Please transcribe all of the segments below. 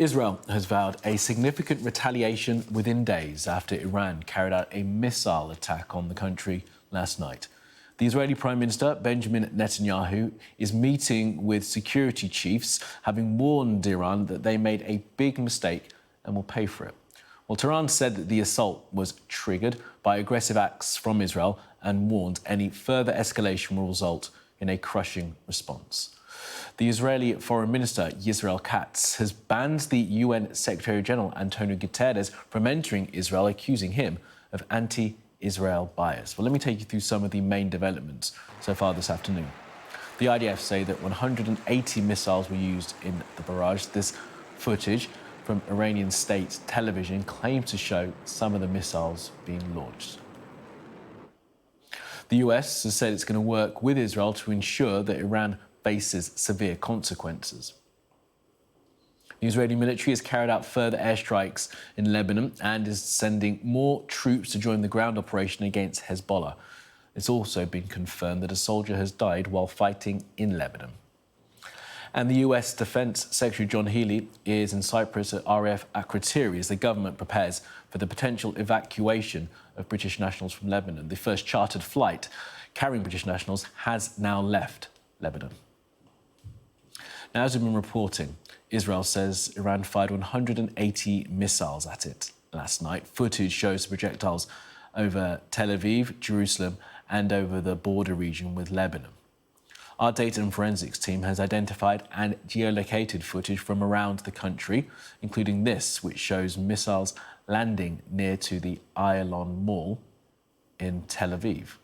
Israel has vowed a significant retaliation within days after Iran carried out a missile attack on the country last night. The Israeli Prime Minister, Benjamin Netanyahu, is meeting with security chiefs, having warned Iran that they made a big mistake and will pay for it. Well, Tehran said that the assault was triggered by aggressive acts from Israel and warned any further escalation will result in a crushing response. The Israeli Foreign Minister, Yisrael Katz, has banned the UN Secretary-General, Antonio Guterres, from entering Israel, accusing him of anti-Israel bias. Well, let me take you through some of the main developments so far this afternoon. The IDF say that 180 missiles were used in the barrage. This footage from Iranian state television claims to show some of the missiles being launched. The US has said it's going to work with Israel to ensure that Iran faces severe consequences. The Israeli military has carried out further airstrikes in Lebanon and is sending more troops to join the ground operation against Hezbollah. It's also been confirmed that a soldier has died while fighting in Lebanon. And the US Defense Secretary John Healey is in Cyprus at RAF Akrotiri as the government prepares for the potential evacuation of British nationals from Lebanon. The first chartered flight carrying British nationals has now left Lebanon. Now, as we've been reporting, Israel says Iran fired 180 missiles at it last night. Footage shows projectiles over Tel Aviv, Jerusalem, and over the border region with Lebanon. Our data and forensics team has identified and geolocated footage from around the country, including this, which shows missiles landing near to the Ayalon Mall in Tel Aviv.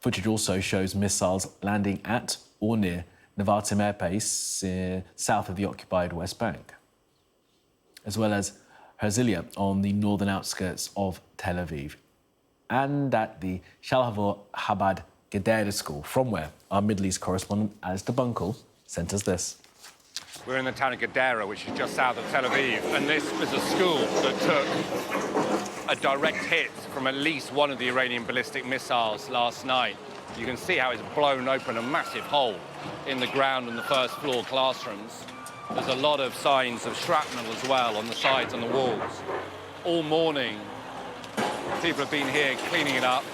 Footage also shows missiles landing at or near Nevatim airbase south of the occupied West Bank, as well as Herzliya on the northern outskirts of Tel Aviv, and at the Shalhavor Chabad Gedera school, from where our Middle East correspondent Alistair Bunkall sent us this. We're in the town of Gedera, which is just south of Tel Aviv, and this was a school that took a direct hit from at least one of the Iranian ballistic missiles last night. You can see how it's blown open a massive hole in the ground in the first floor classrooms. There's a lot of signs of shrapnel as well on the sides and the walls. All morning, people have been here cleaning it up.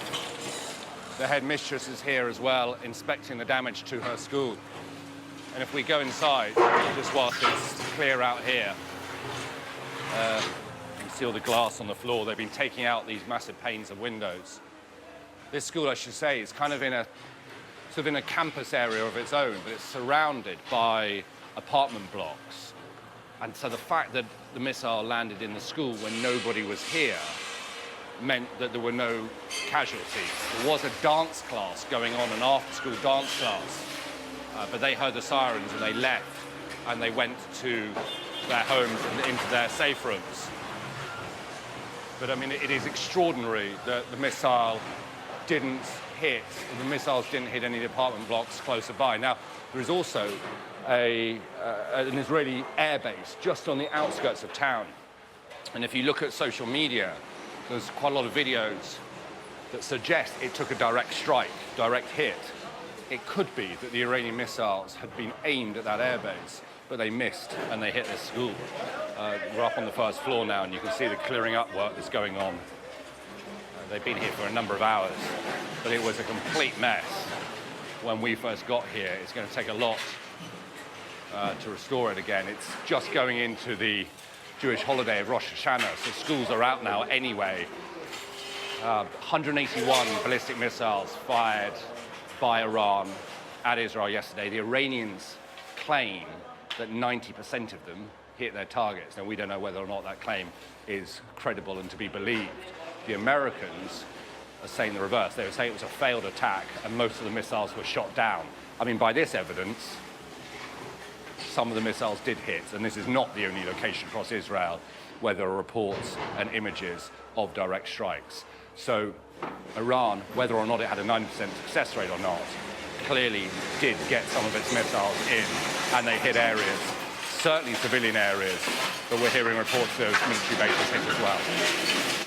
The headmistress is here as well, inspecting the damage to her school. And if we go inside, just whilst it's clear out here, you can see all the glass on the floor. They've been taking out these massive panes of windows. This school, I should say, is kind of in a campus area of its own, but it's surrounded by apartment blocks. And so the fact that the missile landed in the school when nobody was here meant that there were no casualties. There was a dance class going on, an after-school dance class, but they heard the sirens and they left, and they went to their homes and into their safe rooms. But I mean, it is extraordinary that the missiles didn't hit any of the apartment blocks closer by. Now, there is also an Israeli airbase just on the outskirts of town. And if you look at social media, there's quite a lot of videos that suggest it took a direct strike, direct hit. It could be that the Iranian missiles had been aimed at that airbase, but they missed and they hit this school. We're up on the first floor now, and you can see the clearing up work that's going on. They've been here for a number of hours, but it was a complete mess when we first got here. It's going to take a lot to restore it again. It's just going into the Jewish holiday of Rosh Hashanah, so schools are out now anyway. 181 ballistic missiles fired by Iran at Israel yesterday. The Iranians claim that 90% of them hit their targets. Now, we don't know whether or not that claim is credible and to be believed. The Americans are saying the reverse. They were saying it was a failed attack and most of the missiles were shot down. I mean, by this evidence, some of the missiles did hit, and this is not the only location across Israel where there are reports and images of direct strikes. So Iran, whether or not it had a 90% success rate or not, clearly did get some of its missiles in, and they hit areas, certainly civilian areas, but we're hearing reports of military bases hit as well.